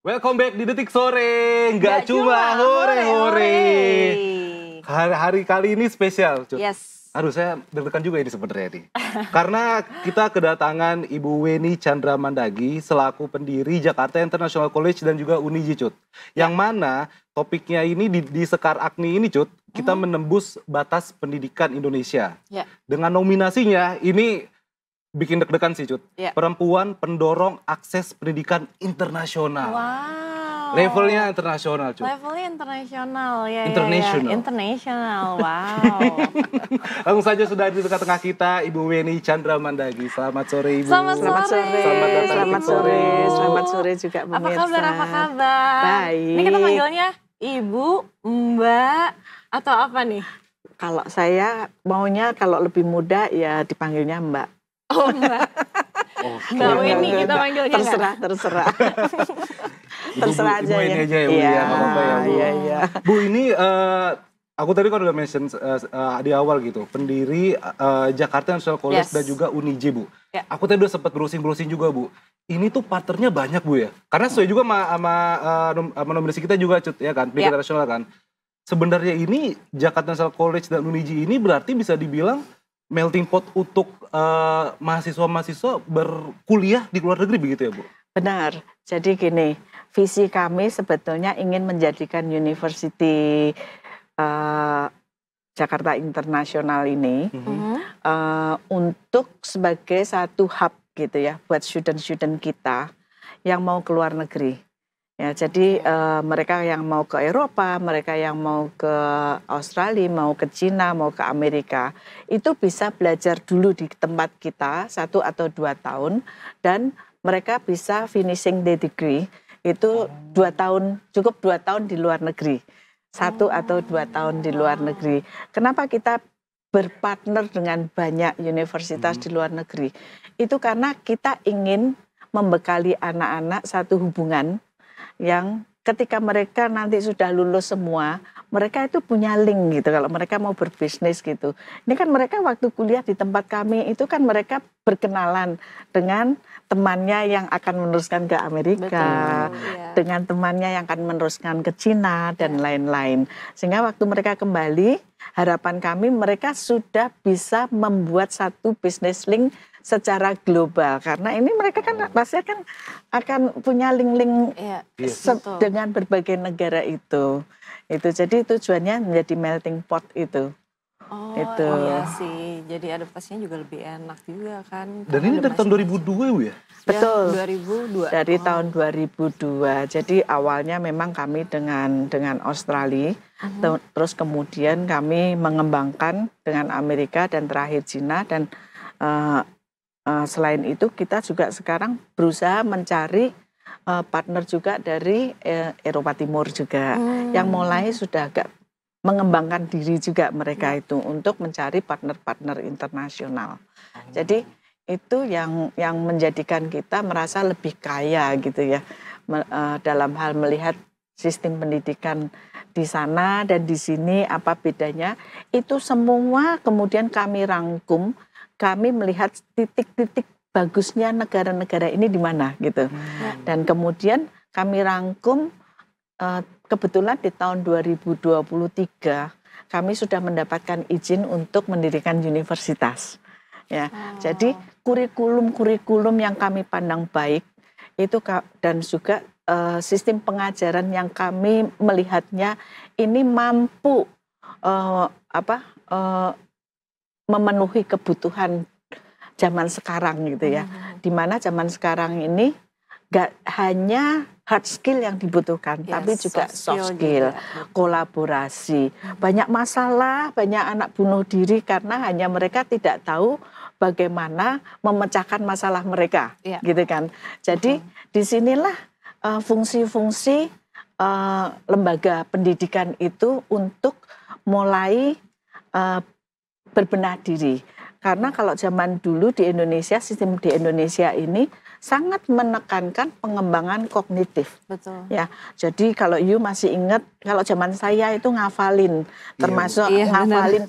Welcome back di Detik Sore, nggak cuma hore-hore. Hari kali ini spesial, Cut. Yes. Aduh, saya deg-degan juga ini sebenarnya nih. Karena kita kedatangan Ibu Weni Chandra Mandagi selaku pendiri Jakarta International College dan juga Uniji, Cut. Yang mana topiknya ini di Sekar Agni ini, Cut, kita menembus batas pendidikan Indonesia. Dengan nominasinya ini bikin deg-degan sih, Cut. Perempuan pendorong akses pendidikan internasional. Wow. Levelnya internasional, Cut. Levelnya internasional, ya. International. Ya. International, wow. Langsung saja sudah di tengah-tengah kita Ibu Weni Chandra Mandagi. Selamat sore, Ibu. Selamat sore. Selamat datang Selamat di sore. Selamat sore juga pemirsa. Apa kabar? Baik. Ini kita manggilnya Ibu, Mbak, atau apa nih? Kalau saya maunya kalau lebih muda ya dipanggilnya Mbak. Oh, Mbak. Mbak Weni kita manggilnya. Terserah. Terserah aja Ibu Weni ya. aja ya, Bu. Iya, Ya, nggak apa-apa ya, Bu. Iya. Bu, ini aku tadi kan udah mention di awal gitu, pendiri Jakarta International College dan juga Uniji, Bu. Ya. Aku tadi udah sempat browsing juga, Bu. Ini tuh partnernya banyak, Bu, ya. Karena sesuai juga sama nominasi kita juga, Cut, ya kan, pendidikan nasional kan. Sebenarnya ini Jakarta International College dan Uniji ini berarti bisa dibilang melting pot untuk mahasiswa-mahasiswa berkuliah di luar negeri begitu ya, Bu? Benar. Jadi gini, visi kami sebetulnya ingin menjadikan University Jakarta Internasional ini untuk sebagai satu hub gitu ya buat student-student kita yang mau keluar negeri. Ya, jadi mereka yang mau ke Eropa, mereka yang mau ke Australia, mau ke Cina, mau ke Amerika, itu bisa belajar dulu di tempat kita 1 atau 2 tahun dan mereka bisa finishing the degree itu 2 tahun, cukup 2 tahun di luar negeri. 1 atau 2 tahun di luar negeri. Kenapa kita berpartner dengan banyak universitas di luar negeri? Itu karena kita ingin membekali anak-anak satu hubungan yang ketika mereka nanti sudah lulus semua, mereka itu punya link gitu kalau mereka mau berbisnis gitu. Ini kan mereka waktu kuliah di tempat kami itu kan mereka berkenalan dengan temannya yang akan meneruskan ke Amerika, dengan temannya yang akan meneruskan ke Cina dan lain-lain. Sehingga waktu mereka kembali, harapan kami mereka sudah bisa membuat satu bisnis link secara global karena ini mereka kan pasti akan punya link-link dengan berbagai negara itu jadi tujuannya menjadi melting pot itu. Itu. Iya sih, jadi adaptasinya juga lebih enak juga kan. Dan ini dari tahun 2002 Bu ya? Betul. 2002. Dari tahun 2002. Jadi awalnya memang kami dengan Australia, terus kemudian kami mengembangkan dengan Amerika dan terakhir Cina dan selain itu kita juga sekarang berusaha mencari partner juga dari Eropa Timur juga yang mulai sudah agak mengembangkan diri juga mereka itu untuk mencari partner-partner internasional. Jadi itu yang menjadikan kita merasa lebih kaya gitu ya dalam hal melihat sistem pendidikan di sana dan di sini apa bedanya. Itu semua kemudian kami rangkum. Kami melihat titik-titik bagusnya negara-negara ini di mana gitu. Dan kemudian kami rangkum kebetulan di tahun 2023 kami sudah mendapatkan izin untuk mendirikan universitas. Ya. Jadi kurikulum yang kami pandang baik itu dan juga sistem pengajaran yang kami melihatnya ini mampu memenuhi kebutuhan zaman sekarang gitu ya. Dimana zaman sekarang ini gak hanya hard skill yang dibutuhkan, tapi juga soft skill, kolaborasi. Banyak masalah, banyak anak bunuh diri karena hanya mereka tidak tahu bagaimana memecahkan masalah mereka, gitu kan. Jadi disinilah fungsi-fungsi lembaga pendidikan itu untuk mulai berbenah diri. Karena kalau zaman dulu di Indonesia, sistem di Indonesia ini sangat menekankan pengembangan kognitif. Betul. Ya, jadi kalau you masih ingat, kalau zaman saya itu ngafalin, termasuk ngafalin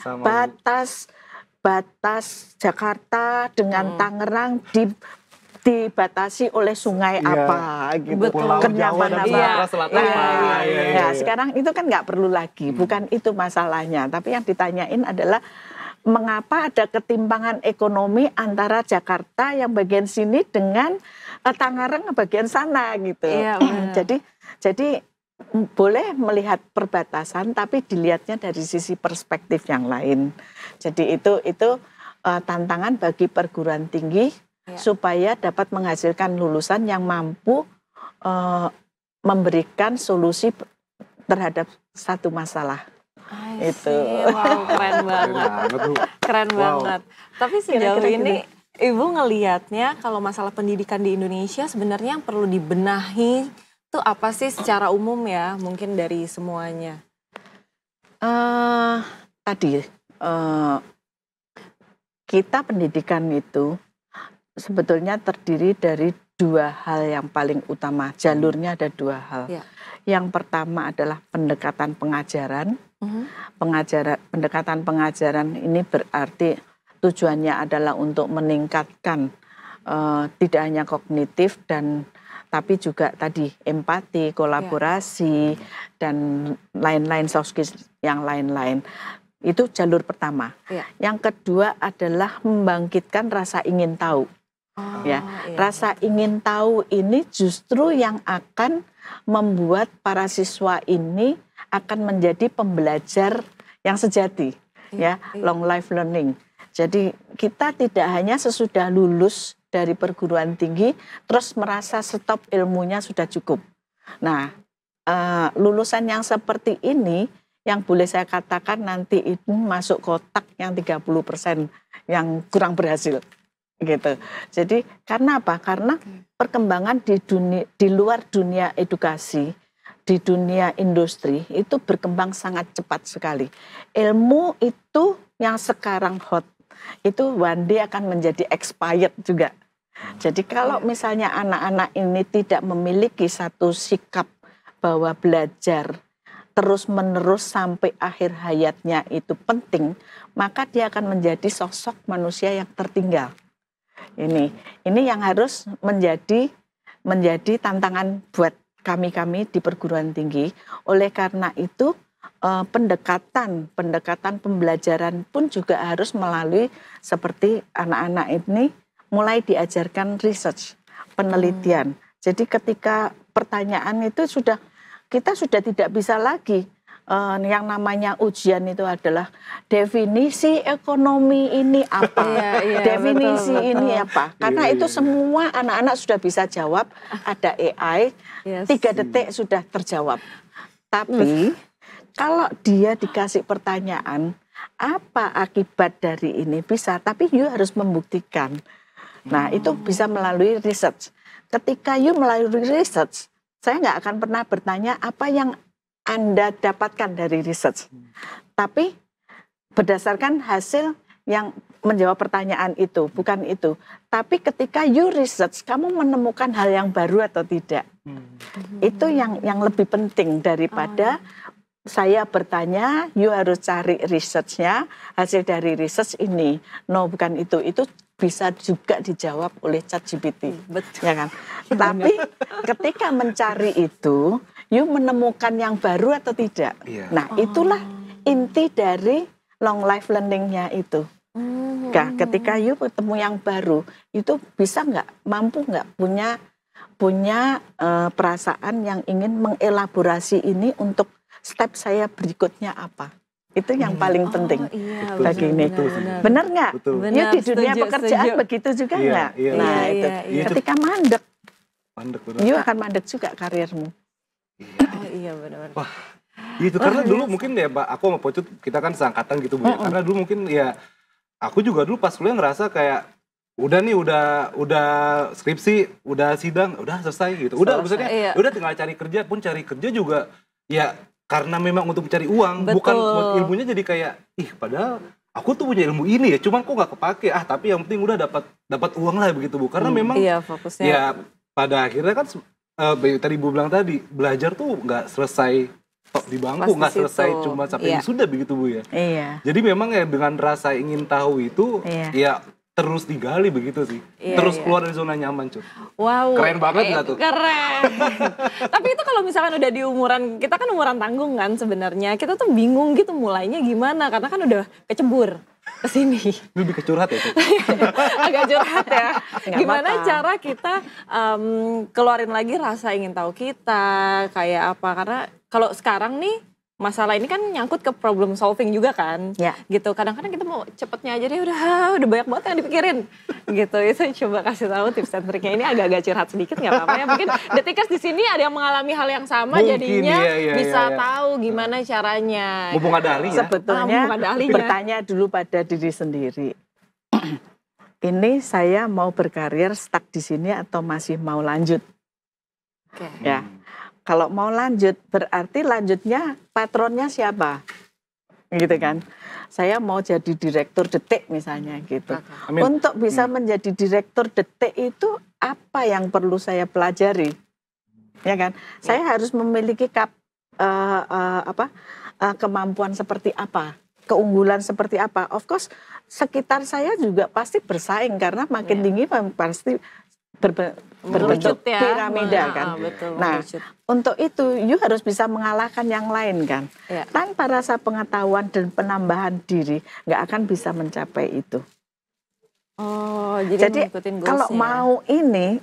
batas Jakarta dengan Tangerang dibatasi oleh sungai Iya. apa gitu, Betul. Pulau Jawa kenyaman dan apa. Sumatera Selatan. Iya, apa. iya, Iya, iya. iya. Sekarang itu kan nggak perlu lagi, bukan itu masalahnya. Tapi yang ditanyain adalah mengapa ada ketimpangan ekonomi antara Jakarta yang bagian sini dengan Tangerang bagian sana gitu. Iya, benar. Jadi boleh melihat perbatasan, tapi dilihatnya dari sisi perspektif yang lain. Jadi itu tantangan bagi perguruan tinggi Ya. supaya dapat menghasilkan lulusan yang mampu memberikan solusi terhadap satu masalah. I Itu. see. Wow, keren banget. Keren Wow. banget. Tapi sejauh Kira-kira ini Ibu ngelihatnya kalau masalah pendidikan di Indonesia sebenarnya yang perlu dibenahi itu apa sih secara umum ya? Mungkin dari semuanya. Kita pendidikan itu sebetulnya terdiri dari dua hal yang paling utama. Jalurnya ada dua hal. Ya. Yang pertama adalah pendekatan pengajaran. Pendekatan pengajaran ini berarti tujuannya adalah untuk meningkatkan tidak hanya kognitif tapi juga tadi empati, kolaborasi dan lain-lain, soft skills yang lain-lain. Itu jalur pertama. Ya. Yang kedua adalah membangkitkan rasa ingin tahu. Iya. Rasa ingin tahu ini justru yang akan membuat para siswa ini akan menjadi pembelajar yang sejati, Iya. long life learning. Jadi kita tidak hanya sesudah lulus dari perguruan tinggi terus merasa stop ilmunya sudah cukup. Nah, lulusan yang seperti ini yang boleh saya katakan nanti itu masuk kotak yang 30% yang kurang berhasil. Gitu. Jadi karena apa? Karena perkembangan di luar dunia edukasi, di dunia industri itu berkembang sangat cepat sekali. Ilmu itu yang sekarang hot itu one day akan menjadi expired juga. Jadi kalau misalnya anak-anak ini tidak memiliki satu sikap bahwa belajar terus-menerus sampai akhir hayatnya itu penting, maka dia akan menjadi sosok manusia yang tertinggal. Ini yang harus menjadi tantangan buat kami di perguruan tinggi. Oleh karena itu pendekatan pembelajaran pun juga harus melalui seperti anak-anak ini mulai diajarkan research, penelitian. Jadi ketika pertanyaan itu kita sudah tidak bisa lagi yang namanya ujian itu adalah definisi ekonomi ini apa, definisi betul. ini apa. Karena itu semua anak-anak sudah bisa jawab, ada AI, 3 detik sudah terjawab. Tapi kalau dia dikasih pertanyaan, apa akibat dari ini bisa, tapi you harus membuktikan. Nah itu bisa melalui research. Ketika you melalui research, saya nggak akan pernah bertanya apa yang Anda dapatkan dari research. Tapi berdasarkan hasil yang menjawab pertanyaan itu, bukan itu. Tapi ketika you research, kamu menemukan hal yang baru atau tidak. Itu yang lebih penting daripada saya bertanya, you harus cari research-nya, hasil dari research ini. No, bukan itu. Itu bisa juga dijawab oleh ChatGPT. Betul. Ya kan? Tapi ketika mencari itu, you menemukan yang baru atau tidak. Iya. Nah, itulah inti dari long life learning-nya itu. Nah, ketika you ketemu yang baru, itu bisa nggak, mampu nggak punya perasaan yang ingin mengelaborasi ini untuk step saya berikutnya apa. Itu yang paling penting bagi ini. Benar nggak? You di dunia pekerjaan begitu juga nggak? Nah, itu. Ketika mandek, you akan mandek juga karirmu. Oh iya benar. Wah, itu karena dulu mungkin ya Mbak, aku sama Pocut kita kan seangkatan gitu Bu ya. Karena dulu mungkin ya aku juga dulu pas kuliah ngerasa kayak udah nih udah skripsi, udah sidang, udah selesai gitu. Udah maksudnya udah tinggal cari kerja juga ya karena memang untuk mencari uang. Betul. Bukan ilmunya jadi kayak padahal aku tuh punya ilmu ini ya, cuman kok nggak kepake. Tapi yang penting udah dapat uang lah begitu Bu. Karena memang fokusnya ya pada akhirnya kan tadi Bu bilang tadi, belajar tuh nggak selesai di bangku, nggak selesai cuma sampai sudah begitu Bu ya. Iya. Jadi memang ya dengan rasa ingin tahu itu ya terus digali begitu sih. Iya, Terus iya. keluar dari zona nyaman, Cut. Wow. Keren banget nggak tuh? Keren. Tapi itu kalau misalkan udah di umuran, kita kan umuran tanggung kan sebenarnya. Kita tuh bingung gitu mulainya gimana, karena kan udah kecebur ke sini. Lebih kecurhat ya, Cut. Agak curhat ya. Nggak Gimana apa-apa. cara kita keluarin lagi rasa ingin tahu kita, kayak apa. Karena kalau sekarang nih, masalah ini kan nyangkut ke problem solving juga kan. Ya. Gitu, kadang-kadang kita mau cepetnya aja deh, udah banyak banget yang dipikirin. Gitu, itu coba kasih tahu tips and triknya. Ini agak-agak curhat sedikit nggak apa-apa ya. Mungkin detikers di sini ada yang mengalami hal yang sama, Mungkin, jadinya iya, bisa iya. tahu gimana caranya. Mumpung ada ahlinya. Sebetulnya mumpung ada ahlinya. bertanya dulu pada diri sendiri. Ini saya mau berkarir stuck di sini atau masih mau lanjut? Oke. Ya. Kalau mau lanjut, berarti lanjutnya patronnya siapa? Gitu kan. Saya mau jadi direktur detik misalnya gitu. Amin. Untuk bisa menjadi direktur detik itu apa yang perlu saya pelajari? Ya kan? Saya harus memiliki kemampuan seperti apa? Keunggulan seperti apa? Of course, sekitar saya juga pasti bersaing karena makin tinggi pasti berbentuk ya. piramida kan. Betul, Nah, mengerucut. untuk itu you harus bisa mengalahkan yang lain kan. Ya. Tanpa rasa pengetahuan dan penambahan diri nggak akan bisa mencapai itu. Oh, Jadi ngikutin kalau goals-nya. mau ini,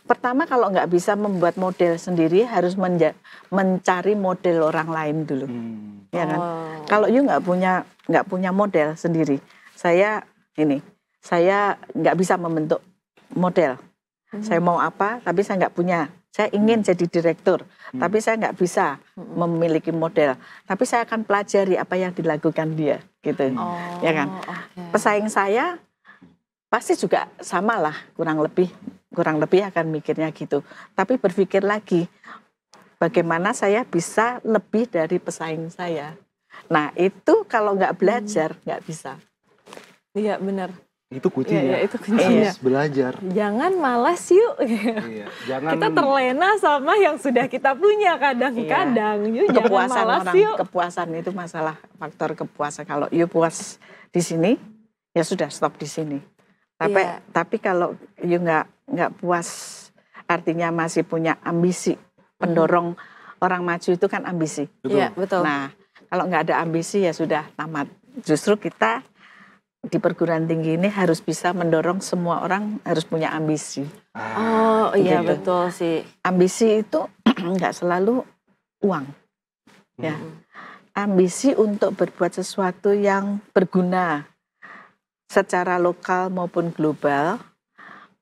pertama kalau nggak bisa membuat model sendiri harus mencari model orang lain dulu, ya kan? Oh. Kalau you nggak punya model sendiri, saya nggak bisa membentuk model. Saya mau apa, tapi saya nggak punya. Saya ingin jadi direktur, tapi saya nggak bisa memiliki model. Tapi saya akan pelajari apa yang dilakukan dia, gitu, Oh, ya kan? oke. Pesaing saya pasti juga sama lah, kurang lebih akan mikirnya gitu. Tapi berpikir lagi, bagaimana saya bisa lebih dari pesaing saya. Nah itu kalau nggak belajar nggak bisa. Iya benar. Itu kuncinya. Iya, itu kuncinya. Harus belajar. Jangan malas yuk. Iya. Jangan Kita terlena sama yang sudah kita punya kadang-kadang. Yuk, jangan Kepuasan malas orang, yuk. kepuasan itu masalah faktor kepuasan. Kalau you puas di sini, ya sudah stop di sini. Iya. Tapi kalau you nggak puas, artinya masih punya ambisi. Pendorong orang maju itu kan ambisi. Iya, betul. Nah, kalau nggak ada ambisi ya sudah tamat. Justru kita di perguruan tinggi ini harus bisa mendorong semua orang harus punya ambisi. Oh iya Gitu. betul sih. Ambisi itu nggak selalu uang, ya. Ambisi untuk berbuat sesuatu yang berguna secara lokal maupun global,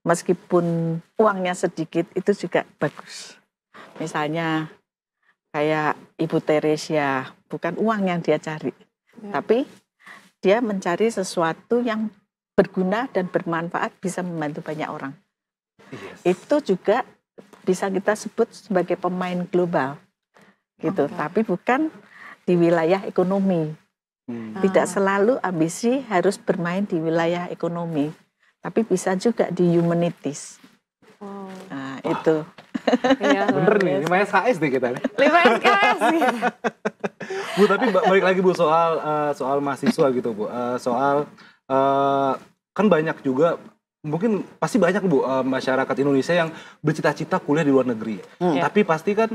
meskipun uangnya sedikit itu juga bagus. Misalnya kayak Ibu Teresia, bukan uang yang dia cari, tapi dia mencari sesuatu yang berguna dan bermanfaat bisa membantu banyak orang. Yes. Itu juga bisa kita sebut sebagai pemain global, gitu. Oke. Tapi bukan di wilayah ekonomi. Tidak selalu ambisi harus bermain di wilayah ekonomi, tapi bisa juga di humanities. Oh, Nah, itu. iya, Bener luar nih, biasa. 5 SKS nih kita nih. 5 SKS gitu. Bu, tapi balik lagi Bu soal mahasiswa gitu Bu. Kan banyak juga, mungkin pasti banyak Bu masyarakat Indonesia yang bercita-cita kuliah di luar negeri. Tapi pasti kan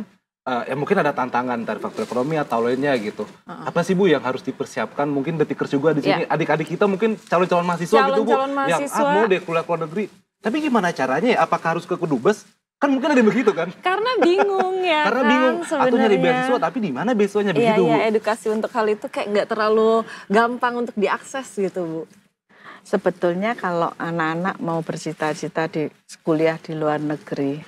ya mungkin ada tantangan dari faktor ekonomi atau lainnya gitu. Apa sih Bu yang harus dipersiapkan? Mungkin detikers juga di sini, adik-adik kita mungkin calon-calon mahasiswa gitu Bu. Calon-calon Yang mahasiswa. mau deh kuliah ke luar negeri. Tapi gimana caranya ya? Apakah harus ke Kedubes? Kan mungkin ada yang begitu kan? Karena bingung ya Karena kan bingung, atau nyari sebenarnya. beasiswa tapi di mana beasiswanya Iya, begitu iya, Bu. edukasi untuk hal itu kayak nggak terlalu gampang untuk diakses gitu Bu. Sebetulnya kalau anak-anak mau bercita-cita di kuliah di luar negeri,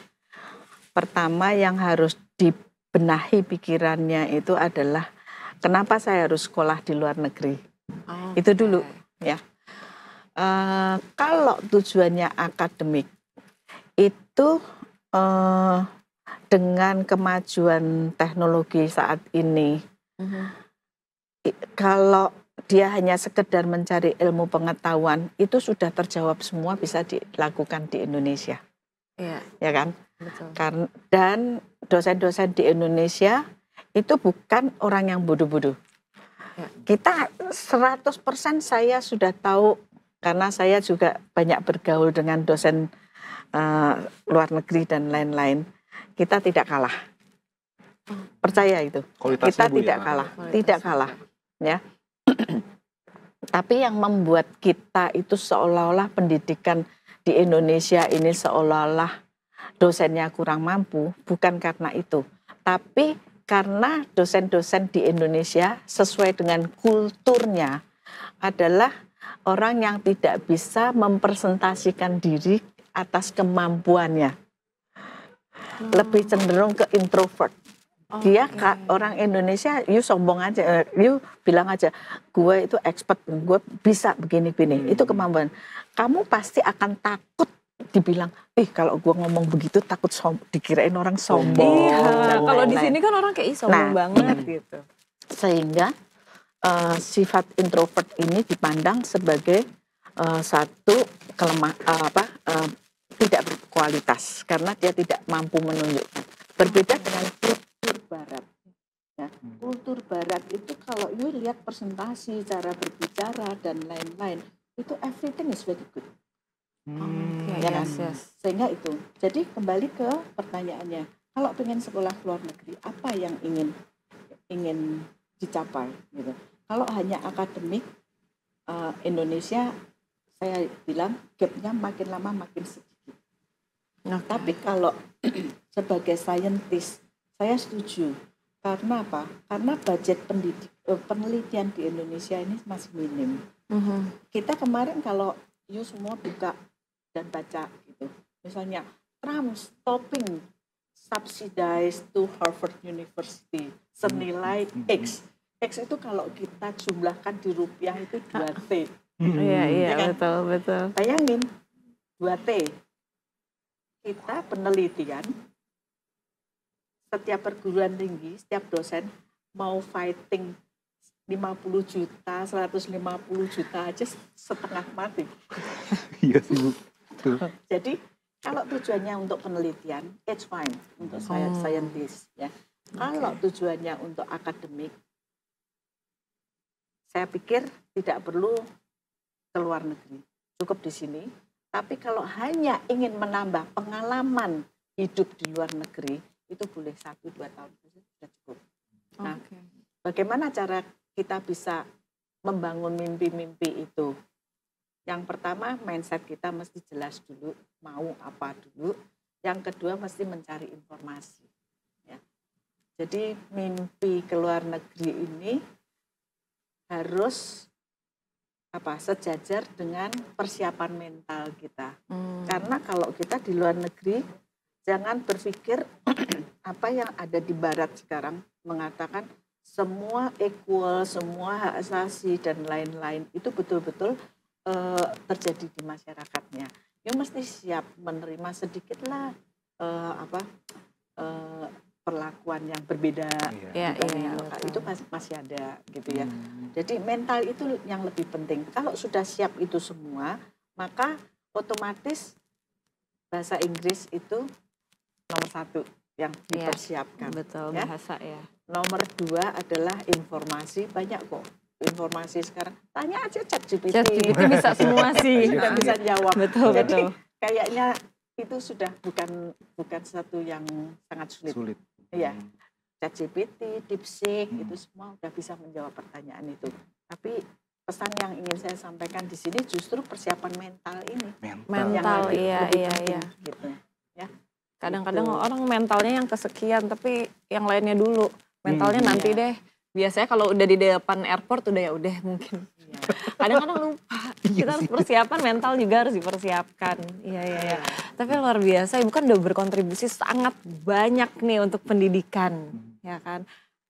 pertama yang harus dibenahi pikirannya itu adalah kenapa saya harus sekolah di luar negeri. Itu dulu ya. Kalau tujuannya akademik itu dengan kemajuan teknologi saat ini, kalau dia hanya sekedar mencari ilmu pengetahuan itu sudah terjawab semua bisa dilakukan di Indonesia, Iya, ya kan? betul. Dan dosen-dosen di Indonesia itu bukan orang yang bodoh-bodoh. Ya. Kita 100% saya sudah tahu karena saya juga banyak bergaul dengan dosen luar negeri dan lain-lain, kita tidak kalah. Percaya itu. Kualitasnya, Kita Bu, tidak ya? kalah, tidak kalah, ya. Tapi yang membuat kita itu seolah-olah pendidikan di Indonesia ini seolah-olah dosennya kurang mampu, bukan karena itu. Tapi karena dosen-dosen di Indonesia sesuai dengan kulturnya adalah orang yang tidak bisa mempresentasikan diri atas kemampuannya. Lebih cenderung ke introvert. Dia orang Indonesia, you sombong aja, you bilang aja, gue itu expert, gue bisa begini-begini, itu kemampuan. Kamu pasti akan takut dibilang, kalau gue ngomong begitu takut dikirain orang sombong. Iya, dan kalau di lain-lain. sini kan orang kayak "Ih, sombong banget gitu. Sehingga sifat introvert ini dipandang sebagai satu tidak berkualitas karena dia tidak mampu menunjukkan. Berbeda dengan kultur Barat. Ya, kultur Barat itu kalau you lihat presentasi, cara berbicara dan lain-lain, itu everything is very good. Ya kan? Yes. Sehingga itu. Jadi kembali ke pertanyaannya, kalau pengen sekolah ke luar negeri, apa yang ingin dicapai gitu. Kalau hanya akademik, Indonesia saya bilang gapnya makin lama makin sedikit. Tapi kalau sebagai saintis, saya setuju. Karena apa? Karena budget penelitian di Indonesia ini masih minim. Kita kemarin kalau you semua buka dan baca gitu, misalnya Trump stopping subsidized to Harvard University senilai X. X itu kalau kita jumlahkan di rupiah itu 2T. Iya, kan? betul. Bayangin 2T. Kita penelitian, setiap perguruan tinggi, setiap dosen mau fighting 50 juta, 150 juta aja setengah mati. Iya sih, Bu. Jadi kalau tujuannya untuk penelitian, it's fine untuk scientist. Ya. Kalau tujuannya untuk akademik, saya pikir tidak perlu ke luar negeri, cukup di sini. Tapi kalau hanya ingin menambah pengalaman hidup di luar negeri, itu boleh 1-2 tahun sudah cukup. Nah, bagaimana cara kita bisa membangun mimpi-mimpi itu? Yang pertama, mindset kita mesti jelas dulu, mau apa dulu. Yang kedua, mesti mencari informasi. Ya. Jadi mimpi ke luar negeri ini harus sejajar dengan persiapan mental kita. Karena kalau kita di luar negeri, jangan berpikir apa yang ada di Barat sekarang mengatakan semua equal, semua hak asasi dan lain-lain itu betul-betul terjadi di masyarakatnya. You mesti siap menerima sedikitlah perlakuan yang berbeda. Itu masih ada gitu ya. Jadi mental itu yang lebih penting. Kalau sudah siap itu semua, maka otomatis bahasa Inggris itu nomor 1 yang dipersiapkan. Betul, ya. bahasa ya. Nomor 2 adalah informasi, banyak kok informasi sekarang. Tanya aja ChatGPT. ChatGPT bisa semua sih. Sudah bisa jawab. Betul. Kayaknya itu sudah bukan satu yang sangat sulit. Iya. ChatGPT, DeepSeek itu semua sudah bisa menjawab pertanyaan itu. Tapi pesan yang ingin saya sampaikan di sini justru persiapan mental ini. Mental, iya. Gitu. Ya. Kadang-kadang orang mentalnya yang kesekian, tapi yang lainnya dulu. Mentalnya nanti deh. Biasanya kalau udah di depan airport udah mungkin. Kadang-kadang lupa. Kita harus persiapan, mental juga harus dipersiapkan. Iya. Tapi luar biasa, Ibu kan udah berkontribusi sangat banyak nih untuk pendidikan. Ya kan?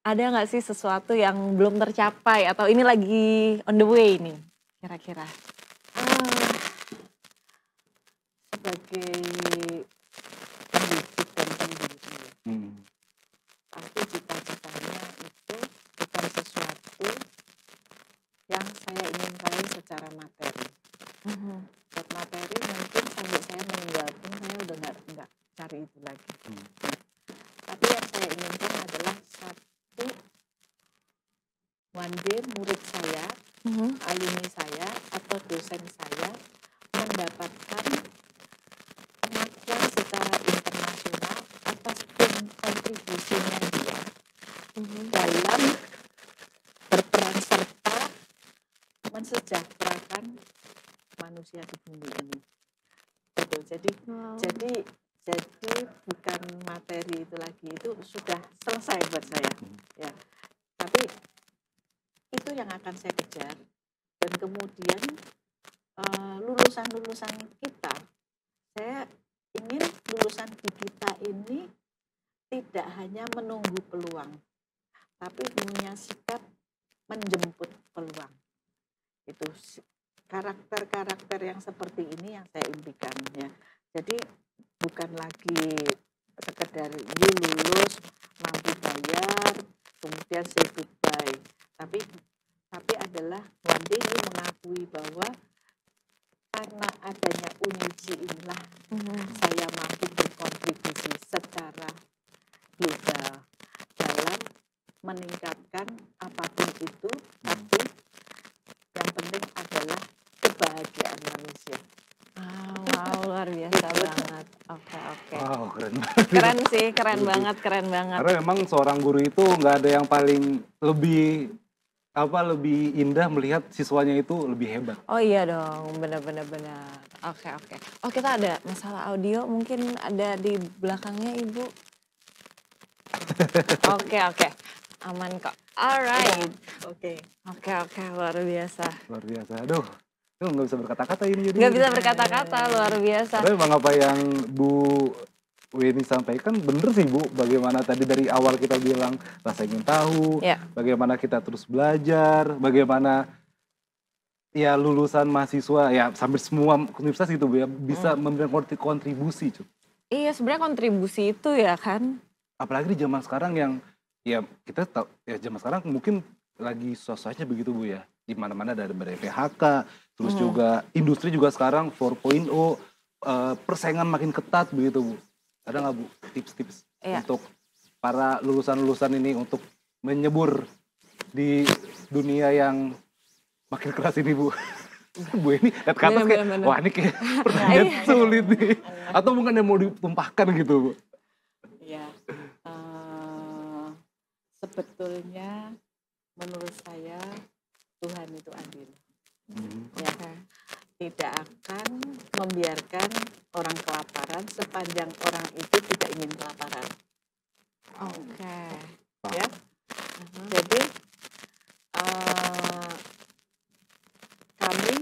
Ada nggak sih sesuatu yang belum tercapai atau ini lagi on the way nih kira-kira? Sebagai pendidik dan pendiri, pasti cita-citanya itu bukan sesuatu yang saya ingin raih secara materi. Buat materi mungkin sampai saya meninggal pun saya udah nggak cari itu lagi. Tapi yang saya inginkan adalah satu, one day murid saya, alumni saya atau dosen saya mensejahterakan manusia di bumi ini. Betul. Jadi bukan materi itu lagi, itu sudah selesai buat saya. Ya. Tapi itu yang akan saya kejar, dan kemudian lulusan-lulusan kita, saya ingin lulusan di kita ini tidak hanya menunggu peluang, tapi punya sikap menjemput peluang. Itu karakter-karakter yang seperti ini yang saya impikan, ya. Jadi bukan lagi sekedar you lulus, mampu bayar, kemudian say goodbye, tapi adalah one day you mengakui bahwa karena adanya Uniji inilah saya mampu berkontribusi secara global dalam meningkatkan apapun itu, tapi yang penting adalah kebahagiaan manusia. Wow, luar biasa banget. Oke. Wow, keren banget. Keren banget. Karena memang seorang guru itu nggak ada yang paling lebih indah melihat siswanya itu lebih hebat. Oh iya dong, benar. Oke. Oh, kita ada masalah audio, mungkin ada di belakangnya Ibu. Oke. Aman kok. Alright. Oke. Oke, luar biasa. Aduh, itu nggak bisa berkata-kata ini jadi. Nggak bisa berkata-kata, luar biasa. Karena memang apa yang Bu Weni sampaikan bener sih Bu, bagaimana tadi dari awal kita bilang rasa ingin tahu, Ya. bagaimana kita terus belajar, bagaimana ya lulusan mahasiswa ya sampai semua universitas gitu Bu ya bisa memberikan kontribusi cuy. Iya, sebenarnya kontribusi itu ya kan. Apalagi di zaman sekarang yang ya kita tahu ya zaman sekarang mungkin lagi sosoknya begitu Bu ya. Di mana-mana ada PHK, terus juga industri juga sekarang 4.0, persaingan makin ketat begitu Bu. Ada nggak Bu tips-tips untuk para lulusan-lulusan ini untuk menyebur di dunia yang makin keras ini Bu? Bu ini lihat ke atas kayak, Bener. wah ini kayak pertanyaan sulit nih. Atau mungkin yang mau ditumpahkan gitu Bu? Ya, sebetulnya menurut saya Tuhan itu adil. Ya, tidak akan membiarkan orang kelaparan sepanjang orang itu tidak ingin kelaparan. Oke. Ya, jadi kami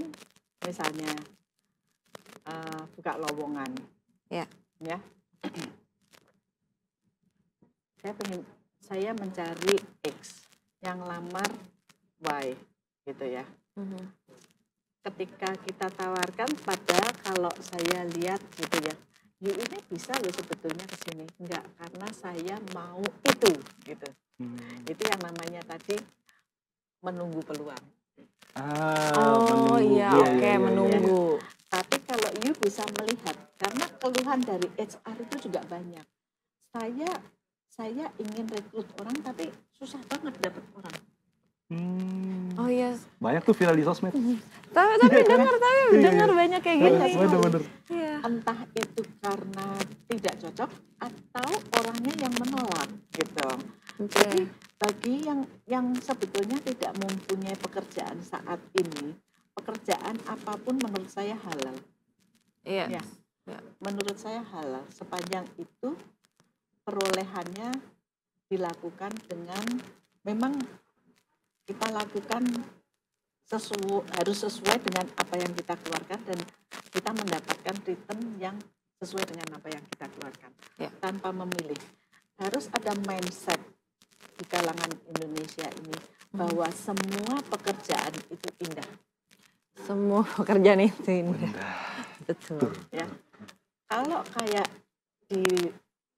misalnya buka lowongan, Ya. Saya mencari X, yang lamar Y, gitu ya. Ketika kita tawarkan kalau saya lihat gitu ya, ini bisa loh sebetulnya ke sini. Enggak, karena saya mau itu gitu. Itu yang namanya tadi menunggu peluang. Menunggu. Tapi kalau you bisa melihat, karena keluhan dari HR itu juga banyak. Saya ingin rekrut orang tapi susah banget dapat orang. Oh iya. Banyak tuh viral di sosmed. Tapi dengar banyak kayak gitu. Bener. Iya. Entah itu karena tidak cocok atau orangnya yang menolak gitu. Jadi bagi yang sebetulnya tidak mempunyai pekerjaan saat ini, pekerjaan apapun menurut saya halal. Iya. Ya. Menurut saya halal sepanjang itu perolehannya dilakukan dengan memang kita lakukan harus sesuai dengan apa yang kita keluarkan dan kita mendapatkan return yang sesuai dengan apa yang kita keluarkan tanpa memilih. Harus ada mindset di kalangan Indonesia ini bahwa semua pekerjaan itu indah. Semua pekerjaan itu indah. Betul. Ya. Kalau kayak di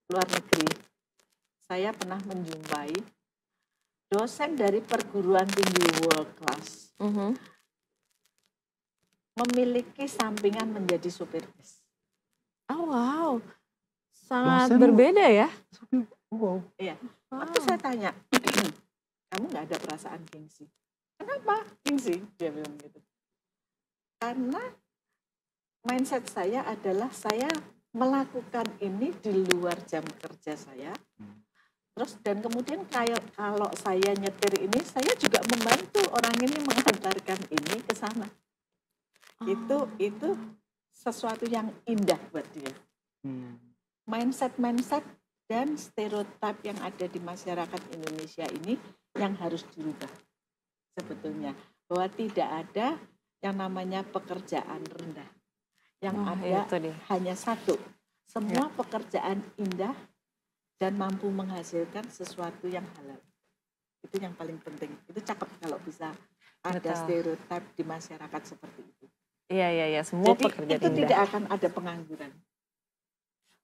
luar negeri, saya pernah menjumpai dosen dari perguruan tinggi world class memiliki sampingan menjadi supir bis. Oh wow, sangat berbeda ya. Wow. Iya. Waktu saya tanya, kamu nggak ada perasaan gengsi? Kenapa gengsi? Dia bilang gitu. Karena mindset saya adalah saya melakukan ini di luar jam kerja saya Terus dan kemudian kayak kalau saya nyetir ini, saya juga membantu orang ini mengantarkan ini ke sana. Itu sesuatu yang indah buat dia. Mindset dan stereotip yang ada di masyarakat Indonesia ini yang harus dirubah sebetulnya. Bahwa tidak ada yang namanya pekerjaan rendah. Yang ada hanya satu. Semua pekerjaan indah dan mampu menghasilkan sesuatu yang halal. Itu yang paling penting. Itu cakep kalau bisa ada stereotip di masyarakat seperti itu. Iya. Semua jadi pekerjaan itu indah. tidak akan ada pengangguran.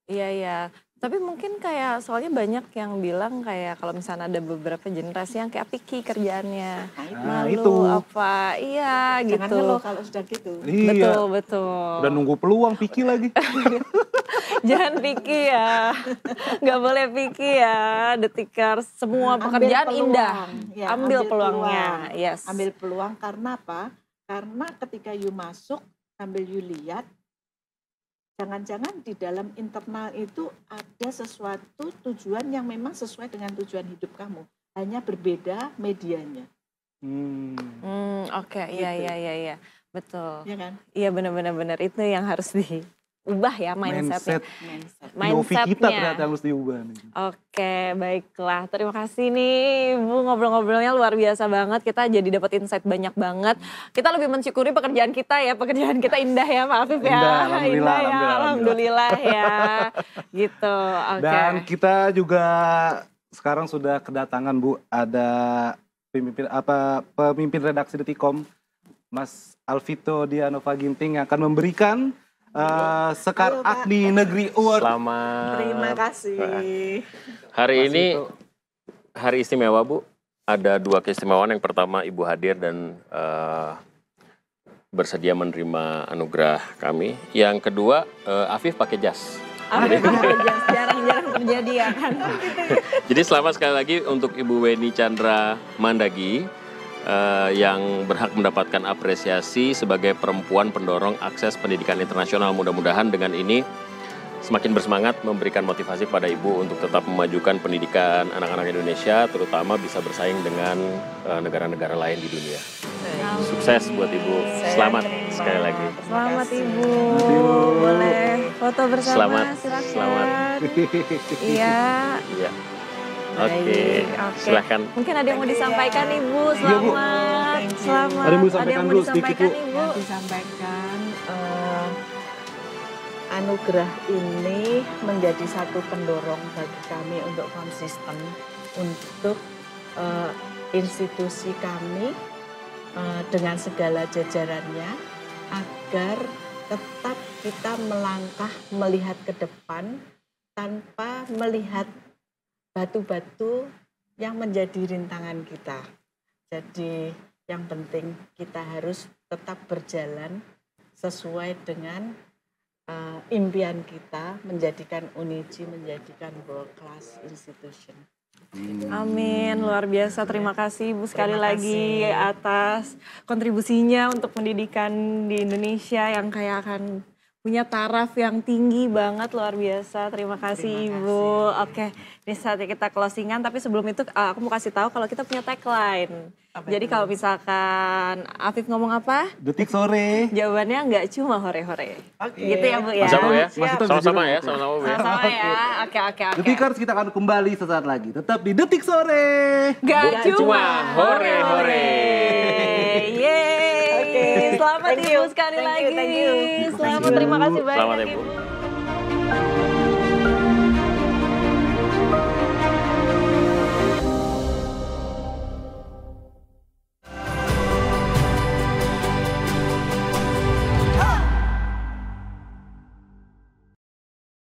Iya. Tapi mungkin kayak soalnya banyak yang bilang kayak kalau misalnya ada beberapa generasi yang kayak picky kerjaannya. Malu itu. apa, iya Jangan gitu. ngeluh kalau sudah gitu. Iya. Betul. Udah nunggu peluang picky lagi. Jangan picky ya. Nggak boleh picky ya, Detikers. Semua pekerjaan indah. Ya, ambil peluangnya. Yes. Ambil peluang karena apa? Karena ketika you masuk sambil you lihat, jangan-jangan di dalam internal itu ada sesuatu tujuan yang memang sesuai dengan tujuan hidup kamu. Hanya berbeda medianya. Oke. Iya. Betul. Iya kan? Iya benar. Itu yang harus diubah ya mindsetnya. POV kita ternyata harus diubah nih. Oke, baiklah. Terima kasih nih Bu, ngobrol-ngobrolnya luar biasa banget. Kita jadi dapat insight banyak banget. Kita lebih mensyukuri pekerjaan kita ya. Pekerjaan kita indah ya Pak Afif ya. Indah ya, alhamdulillah ya. Gitu, oke. Dan kita juga sekarang sudah kedatangan Bu, ada pemimpin redaksi Detikom, Mas Alvito Dianova Ginting yang akan memberikan Sekar Agni Negeri Award. Selamat. Terima kasih. Hari ini hari istimewa Bu. Ada 2 keistimewaan. Yang pertama Ibu hadir dan bersedia menerima anugerah kami. Yang kedua Afif pakai jas. Jarang-jarang terjadi ya kan. Jadi selamat sekali lagi untuk Ibu Weni Chandra Mandagi yang berhak mendapatkan apresiasi sebagai perempuan pendorong akses pendidikan internasional. Mudah-mudahan dengan ini semakin bersemangat memberikan motivasi kepada Ibu untuk tetap memajukan pendidikan anak-anak Indonesia, terutama bisa bersaing dengan negara-negara lain di dunia. Sukses buat Ibu. Selamat sekali lagi. Selamat Ibu. Boleh foto bersama, Selamat. silakan. Selamat. Iya. Oke, silakan. Mungkin ada yang mau disampaikan Ibu, selamat. Selamat. Ada yang mau disampaikan dulu sedikit Bu. Ibu. Disampaikan anugerah ini menjadi satu pendorong bagi kami untuk konsisten untuk institusi kami dengan segala jajarannya agar tetap kita melangkah melihat ke depan tanpa melihat batu-batu yang menjadi rintangan kita. Jadi yang penting kita harus tetap berjalan sesuai dengan impian kita menjadikan UNIJI menjadikan world class institution. Amin, luar biasa. Terima kasih Ibu sekali lagi atas kontribusinya untuk pendidikan di Indonesia yang kayak akan punya taraf yang tinggi banget, luar biasa. Terima kasih Ibu. Oke, ini saatnya kita closingan, tapi sebelum itu aku mau kasih tahu kalau kita punya tagline. Jadi kalau misalkan Afif ngomong apa? Detik sore. Jawabannya nggak cuma hore-hore. Gitu ya Bu ya? Sama ya? Siap. Sama-sama ya? Sama-sama Bu ya? Sama ya? Oke. Detikers, kita akan kembali sesaat lagi. Tetap di Detik Sore. Gak cuma hore-hore. Yeay. Selamat Ibu sekali lagi. Thank you. Selamat, terima kasih banyak Selamat ya Bu. Ibu.